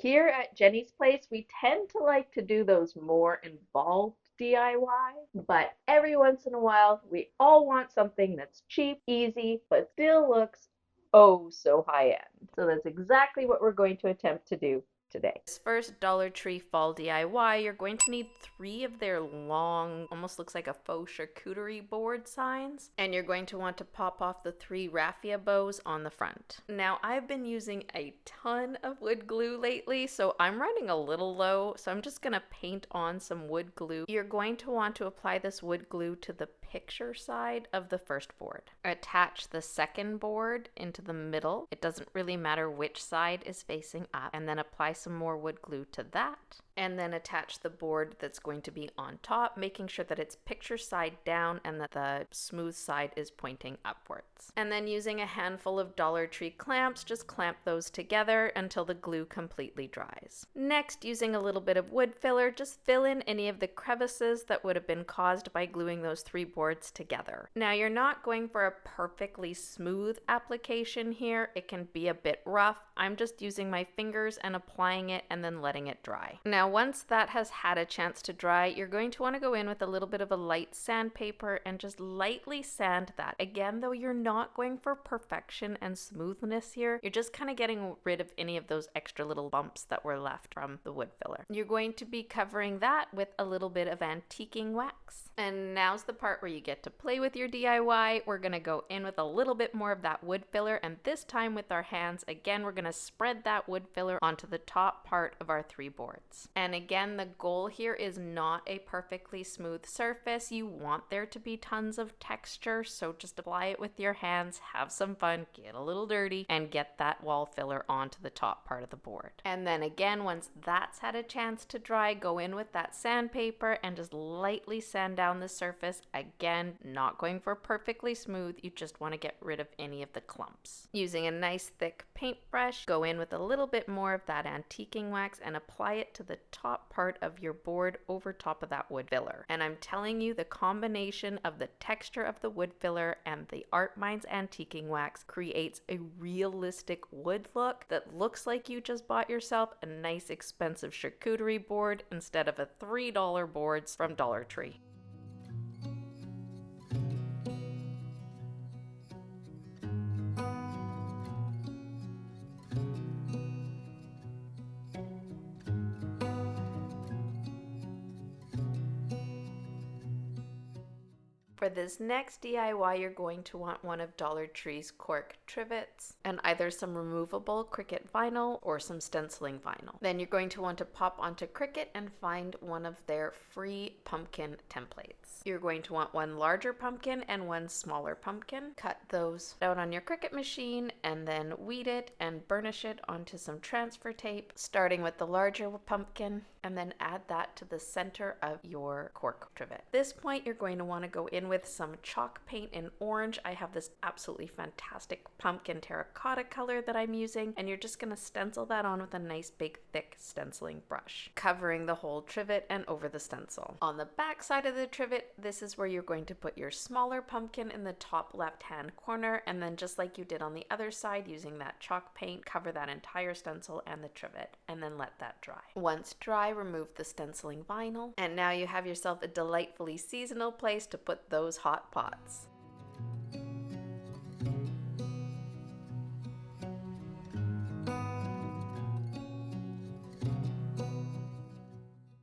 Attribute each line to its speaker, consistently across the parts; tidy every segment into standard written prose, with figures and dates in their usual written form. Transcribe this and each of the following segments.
Speaker 1: Here at Jenny's place, we tend to like to do those more involved DIY, but every once in a while, we all want something that's cheap, easy, but still looks oh so high end. So that's exactly what we're going to attempt to do today.
Speaker 2: This first Dollar Tree fall DIY, you're going to need 3 of their long, almost looks like a faux charcuterie board signs, and you're going to want to pop off the 3 raffia bows on the front. Now, I've been using a ton of wood glue lately, so I'm running a little low, so I'm just going to paint on some wood glue. You're going to want to apply this wood glue to the picture side of the first board. Attach the second board into the middle. It doesn't really matter which side is facing up, and then apply some more wood glue to that, and then attach the board that's going to be on top, making sure that it's picture side down and that the smooth side is pointing upwards. And then using a handful of Dollar Tree clamps, just clamp those together until the glue completely dries. Next, using a little bit of wood filler, just fill in any of the crevices that would have been caused by gluing those 3 boards together. Now, you're not going for a perfectly smooth application here. It can be a bit rough. I'm just using my fingers and applying it and then letting it dry. Now, once that has had a chance to dry, you're going to want to go in with a little bit of a light sandpaper and just lightly sand that. Again, though, you're not going for perfection and smoothness here. You're just kind of getting rid of any of those extra little bumps that were left from the wood filler. You're going to be covering that with a little bit of antiquing wax. And now's the part where you get to play with your DIY. We're going to go in with a little bit more of that wood filler, and this time with our hands. Again, we're going to spread that wood filler onto the top part of our 3 boards. And again, the goal here is not a perfectly smooth surface. You want there to be tons of texture, so just apply it with your hands, have some fun, get a little dirty, and get that wall filler onto the top part of the board. And then again, once that's had a chance to dry, go in with that sandpaper and just lightly sand down the surface. Again, not going for perfectly smooth, you just want to get rid of any of the clumps. Using a nice thick paintbrush, go in with a little bit more of that antiquing wax and apply it to the top part of your board over top of that wood filler. And I'm telling you, the combination of the texture of the wood filler and the Art Minds antiquing wax creates a realistic wood look that looks like you just bought yourself a nice expensive charcuterie board instead of a $3 boards from Dollar Tree. For this next DIY, you're going to want one of Dollar Tree's cork trivets and either some removable Cricut vinyl or some stenciling vinyl. Then you're going to want to pop onto Cricut and find one of their free pumpkin templates. You're going to want one larger pumpkin and one smaller pumpkin. Cut those out on your Cricut machine and then weed it and burnish it onto some transfer tape, starting with the larger pumpkin, and then add that to the center of your cork trivet. At this point, you're going to want to go in with some chalk paint in orange. I have this absolutely fantastic pumpkin terracotta color that I'm using, and you're just going to stencil that on with a nice big thick stenciling brush, covering the whole trivet and over the stencil. On the back side of the trivet, this is where you're going to put your smaller pumpkin in the top left hand corner, and then just like you did on the other side, using that chalk paint, cover that entire stencil and the trivet, and then let that dry. Once dry, remove the stenciling vinyl, and now you have yourself a delightfully seasonal place to put those hot pots.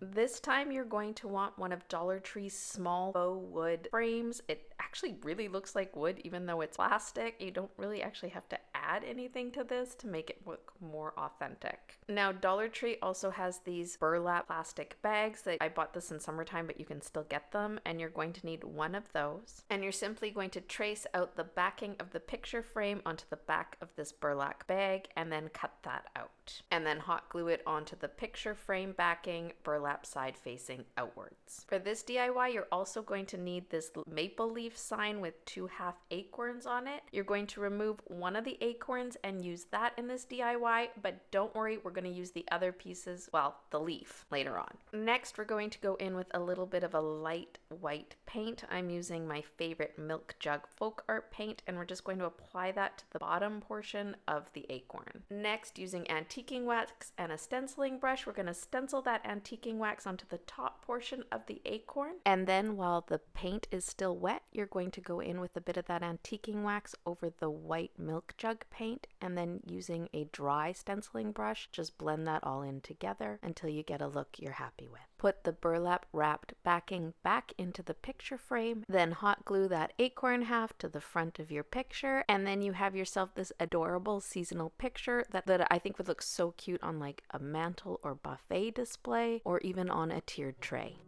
Speaker 2: This time you're going to want one of Dollar Tree's small faux wood frames. It actually really looks like wood even though it's plastic. You don't really actually have to add anything to this to make it look more authentic. Now, Dollar Tree also has these burlap plastic bags that I bought this in summertime, but you can still get them, and you're going to need one of those. And you're simply going to trace out the backing of the picture frame onto the back of this burlap bag and then cut that out. And then hot glue it onto the picture frame backing, burlap side facing outwards. For this DIY, you're also going to need this maple leaf sign with 2 half acorns on it. You're going to remove one of the acorns and use that in this DIY, but don't worry, we're going to use the other pieces, well, the leaf, later on. Next, we're going to go in with a little bit of a light white paint. I'm using my favorite Milk Jug Folk Art paint, and we're just going to apply that to the bottom portion of the acorn. Next, using antique antiquing wax and a stenciling brush. We're going to stencil that antiquing wax onto the top portion of the acorn. And then while the paint is still wet, you're going to go in with a bit of that antiquing wax over the white milk jug paint, and then using a dry stenciling brush, just blend that all in together until you get a look you're happy with. Put the burlap wrapped backing back into the picture frame, then hot glue that acorn half to the front of your picture, and then you have yourself this adorable seasonal picture that I think would look so cute on like a mantle or buffet display, or even on a tiered tray.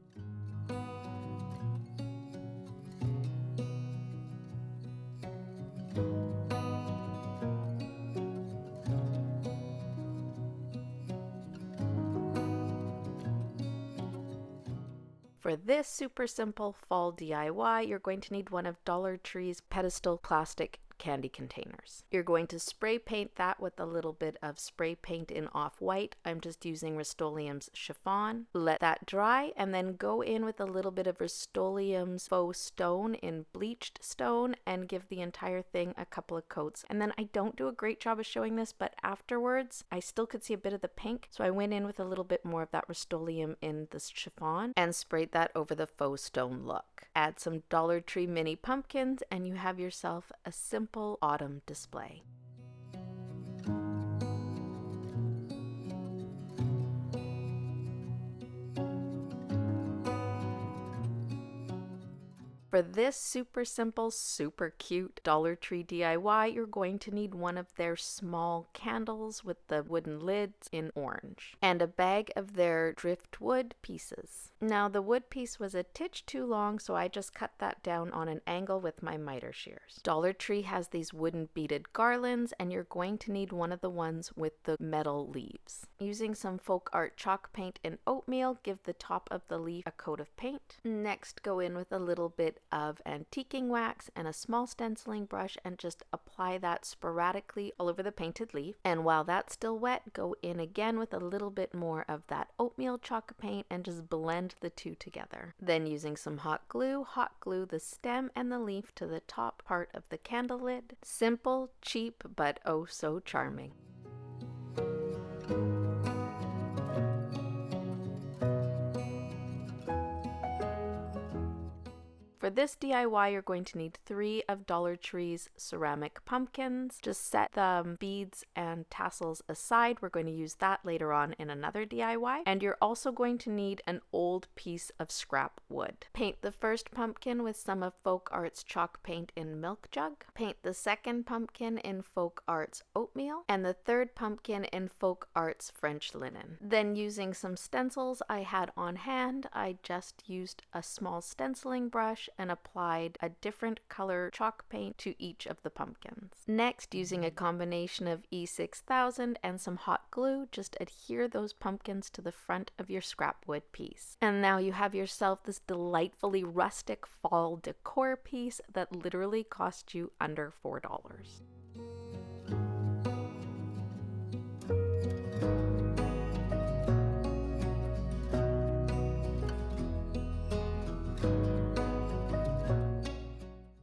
Speaker 2: For this super simple fall DIY, you're going to need one of Dollar Tree's pedestal plastic candy containers. You're going to spray paint that with a little bit of spray paint in off-white. I'm just using Rust-Oleum's chiffon. Let that dry and then go in with a little bit of Rust-Oleum's faux stone in bleached stone and give the entire thing a couple of coats. And then I don't do a great job of showing this, but afterwards I still could see a bit of the pink, so I went in with a little bit more of that Rust-Oleum in the chiffon and sprayed that over the faux stone look. Add some Dollar Tree mini pumpkins and you have yourself a simple autumn display. For this super simple, super cute Dollar Tree DIY, you're going to need one of their small candles with the wooden lids in orange, and a bag of their driftwood pieces. Now the wood piece was a titch too long, so I just cut that down on an angle with my miter shears. Dollar Tree has these wooden beaded garlands, and you're going to need one of the ones with the metal leaves. Using some folk art chalk paint and oatmeal, give the top of the leaf a coat of paint. Next, go in with a little bit of antiquing wax and a small stenciling brush and just apply that sporadically all over the painted leaf. And while that's still wet, go in again with a little bit more of that oatmeal chalk paint and just blend the two together. Then using some hot glue the stem and the leaf to the top part of the candle lid. Simple, cheap, but oh so charming. For this DIY, you're going to need 3 of Dollar Tree's ceramic pumpkins. Just set the beads and tassels aside. We're going to use that later on in another DIY. And you're also going to need an old piece of scrap wood. Paint the first pumpkin with some of Folk Art's chalk paint in milk jug. Paint the second pumpkin in Folk Art's oatmeal. And the third pumpkin in Folk Art's French linen. Then using some stencils I had on hand, I just used a small stenciling brush and applied a different color chalk paint to each of the pumpkins. Next, using a combination of E6000 and some hot glue, just adhere those pumpkins to the front of your scrap wood piece. And now you have yourself this delightfully rustic fall decor piece that literally cost you under $4.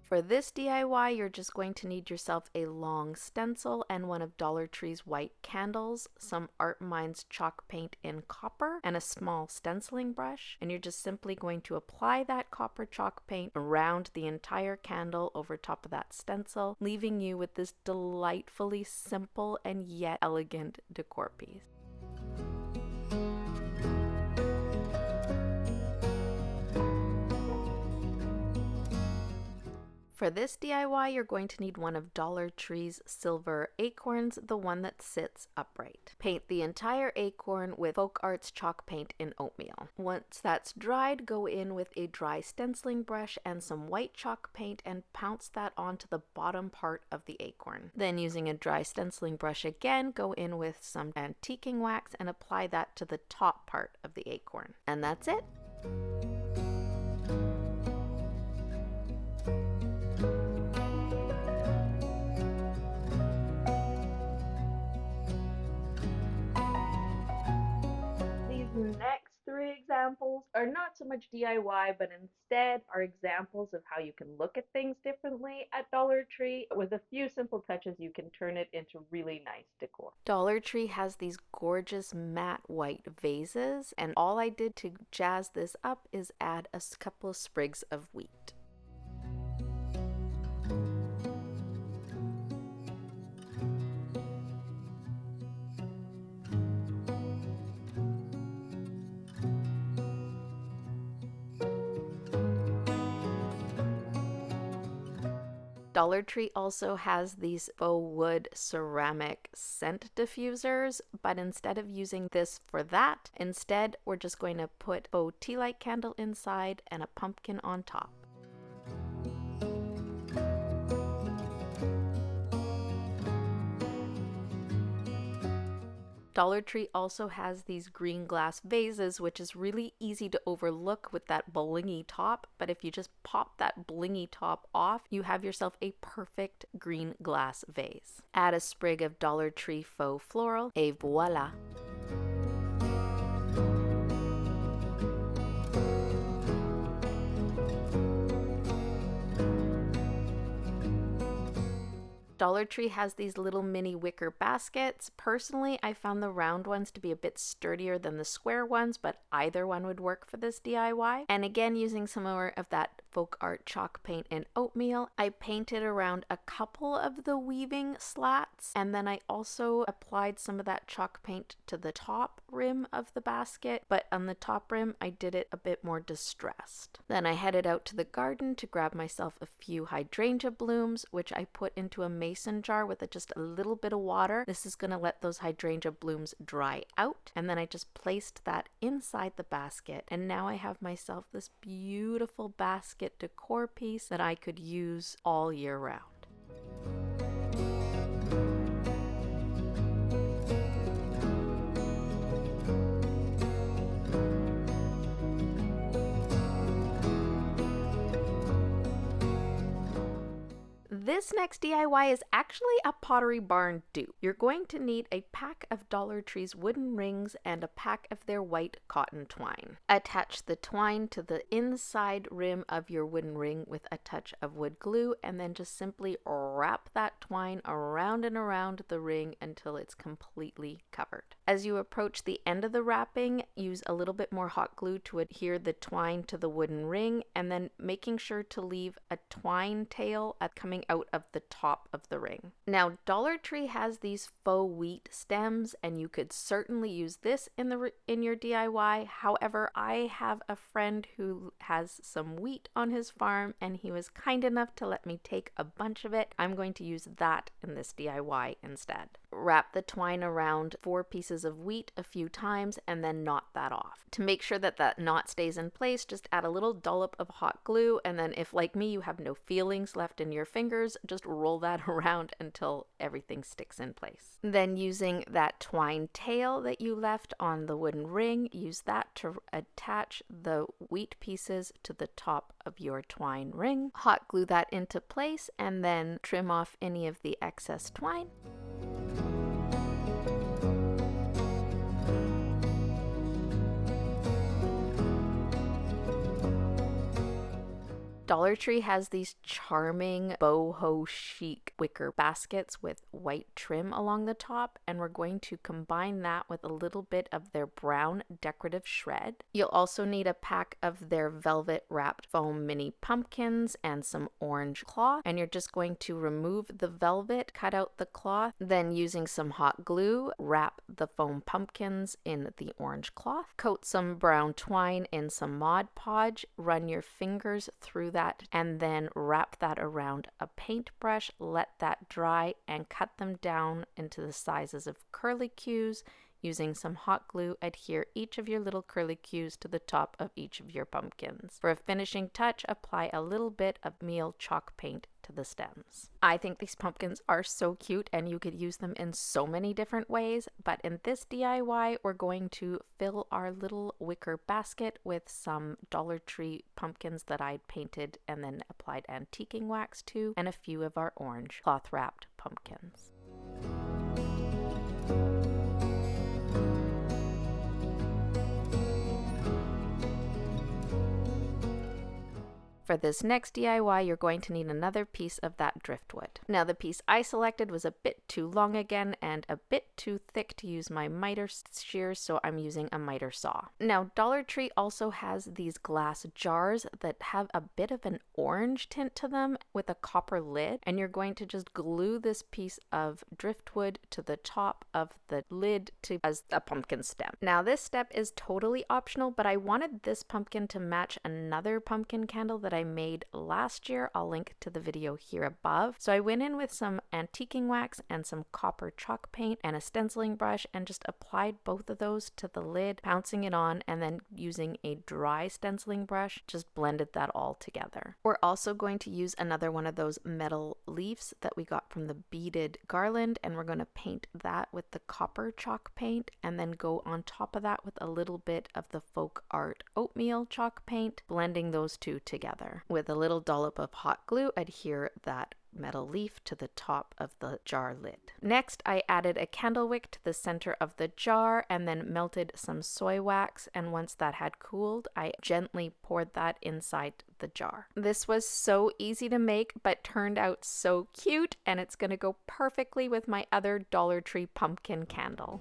Speaker 2: For this DIY, you're just going to need yourself a long stencil and one of Dollar Tree's white candles, some Art Minds chalk paint in copper, and a small stenciling brush. And you're just simply going to apply that copper chalk paint around the entire candle over top of that stencil, leaving you with this delightfully simple and yet elegant decor piece. For this DIY, you're going to need one of Dollar Tree's silver acorns, the one that sits upright. Paint the entire acorn with Folk Art's chalk paint in oatmeal. Once that's dried, go in with a dry stenciling brush and some white chalk paint and pounce that onto the bottom part of the acorn. Then using a dry stenciling brush again, go in with some antiquing wax and apply that to the top part of the acorn. And that's it.
Speaker 1: Next 3 examples examples are not so much DIY, but instead are examples of how you can look at things differently at Dollar Tree. With a few simple touches, you can turn it into really nice decor.
Speaker 2: Dollar Tree has these gorgeous matte white vases, and all I did to jazz this up is add a couple of sprigs of wheat. Dollar Tree also has these faux wood ceramic scent diffusers, but instead of using this for that, instead we're just going to put faux tea light candle inside and a pumpkin on top. Dollar Tree also has these green glass vases, which is really easy to overlook with that blingy top, but if you just pop that blingy top off, you have yourself a perfect green glass vase. Add a sprig of Dollar Tree faux floral, et voila! Dollar Tree has these little mini wicker baskets. Personally, I found the round ones to be a bit sturdier than the square ones, but either one would work for this DIY. And again, using some more of that folk art chalk paint in oatmeal, I painted around a couple of the weaving slats, and then I also applied some of that chalk paint to the top rim of the basket, but on the top rim, I did it a bit more distressed. Then I headed out to the garden to grab myself a few hydrangea blooms, which I put into a mason jar with just a little bit of water. This is going to let those hydrangea blooms dry out, and then I just placed that inside the basket, and now I have myself this beautiful basket decor piece that I could use all year round. This next DIY is actually a Pottery Barn dupe. You're going to need a pack of Dollar Tree's wooden rings and a pack of their white cotton twine. Attach the twine to the inside rim of your wooden ring with a touch of wood glue, and then just simply wrap that twine around and around the ring until it's completely covered. As you approach the end of the wrapping, use a little bit more hot glue to adhere the twine to the wooden ring, and then making sure to leave a twine tail coming out of the top of the ring. Now, Dollar Tree has these faux wheat stems, and you could certainly use this in your DIY. However, I have a friend who has some wheat on his farm, and he was kind enough to let me take a bunch of it. I'm going to use that in this DIY instead. Wrap the twine around 4 pieces of wheat a few times and then knot that off. To make sure that that knot stays in place, just add a little dollop of hot glue, and then if, like me, you have no feelings left in your fingers, just roll that around until everything sticks in place. Then, using that twine tail that you left on the wooden ring, use that to attach the wheat pieces to the top of your twine ring. Hot glue that into place and then trim off any of the excess twine. Dollar Tree has these charming boho chic wicker baskets with white trim along the top, and we're going to combine that with a little bit of their brown decorative shred. You'll also need a pack of their velvet wrapped foam mini pumpkins and some orange cloth, and you're just going to remove the velvet, cut out the cloth, then using some hot glue, wrap the foam pumpkins in the orange cloth, coat some brown twine in some Mod Podge, run your fingers through that, and then wrap that around a paintbrush, let that dry, and cut them down into the sizes of curlicues. Using some hot glue, adhere each of your little curlicues to the top of each of your pumpkins. For a finishing touch, apply a little bit of meal chalk paint to the stems. I think these pumpkins are so cute, and you could use them in so many different ways, but in this DIY, we're going to fill our little wicker basket with some Dollar Tree pumpkins that I'd painted and then applied antiquing wax to, and a few of our orange cloth wrapped pumpkins. For this next DIY, you're going to need another piece of that driftwood. Now the piece I selected was a bit too long again and a bit too thick to use my miter shears, so I'm using a miter saw. Now Dollar Tree also has these glass jars that have a bit of an orange tint to them with a copper lid, and you're going to just glue this piece of driftwood to the top of the lid as a pumpkin stem. Now this step is totally optional, but I wanted this pumpkin to match another pumpkin candle that I made last year. I'll link to the video here above. So I went in with some antiquing wax and some copper chalk paint and a stenciling brush and just applied both of those to the lid, bouncing it on, and then using a dry stenciling brush, just blended that all together. We're also going to use another one of those metal leaves that we got from the beaded garland, and we're going to paint that with the copper chalk paint and then go on top of that with a little bit of the folk art oatmeal chalk paint, blending those two together. With a little dollop of hot glue, adhere that metal leaf to the top of the jar lid. Next, I added a candle wick to the center of the jar and then melted some soy wax, and once that had cooled, I gently poured that inside the jar. This was so easy to make but turned out so cute, and it's going to go perfectly with my other Dollar Tree pumpkin candle.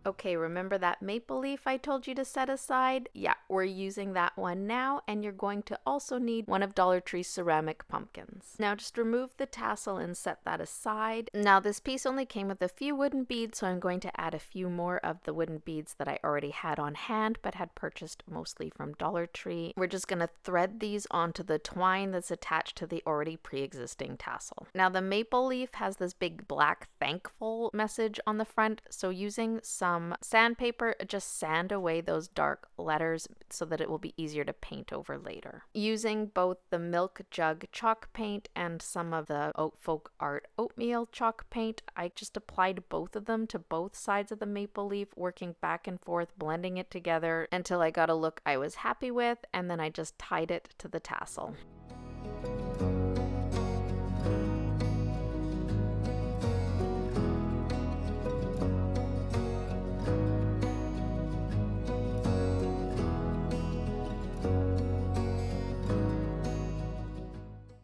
Speaker 2: Okay, remember that maple leaf I told you to set aside? Yeah, we're using that one now, and you're going to also need one of Dollar Tree's ceramic pumpkins. Now just remove the tassel and set that aside. Now this piece only came with a few wooden beads, so I'm going to add a few more of the wooden beads that I already had on hand but had purchased mostly from Dollar Tree. We're just going to thread these onto the twine that's attached to the already pre-existing tassel. Now the maple leaf has this big black thankful message on the front, so using some sandpaper, just sand away those dark letters so that it will be easier to paint over later. Using both the milk jug chalk paint and some of the folk art oatmeal chalk paint, I just applied both of them to both sides of the maple leaf, working back and forth, blending it together until I got a look I was happy with, and then I just tied it to the tassel.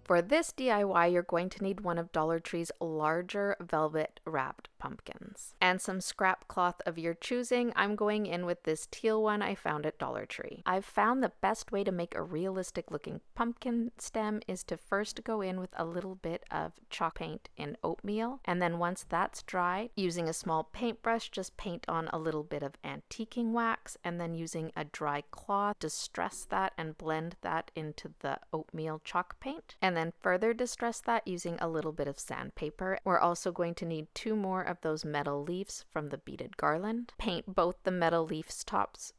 Speaker 2: For this DIY, you're going to need one of Dollar Tree's larger velvet wrapped pumpkins and some scrap cloth of your choosing. I'm going in with this teal one I found at Dollar Tree. I've found the best way to make a realistic looking pumpkin stem is to first go in with a little bit of chalk paint in oatmeal, and then once that's dry, using a small paintbrush, just paint on a little bit of antiquing wax, and then using a dry cloth, distress that and blend that into the oatmeal chalk paint, and then further distress that using a little bit of sandpaper. We're also going to need 2 more of those metal leaves from the beaded garland. Paint both the metal leaves tops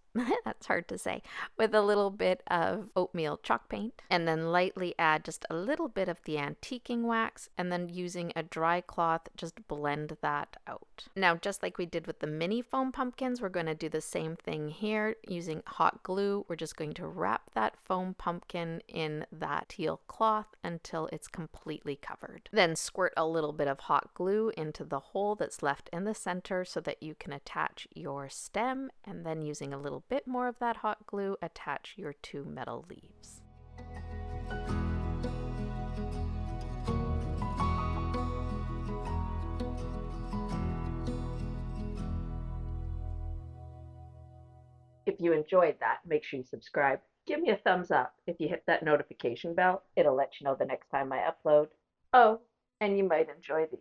Speaker 2: that's hard to say, with a little bit of oatmeal chalk paint, and then lightly add just a little bit of the antiquing wax, and then using a dry cloth, just blend that out. Now, just like we did with the mini foam pumpkins, we're going to do the same thing here. Using hot glue, we're just going to wrap that foam pumpkin in that teal cloth until it's completely covered. Then squirt a little bit of hot glue into the hole that's left in the center so that you can attach your stem, and then using a little bit more of that hot glue, attach your 2 metal leaves.
Speaker 1: If you enjoyed that, make sure you subscribe. Give me a thumbs up. If you hit that notification bell, it'll let you know the next time I upload. Oh, and you might enjoy these.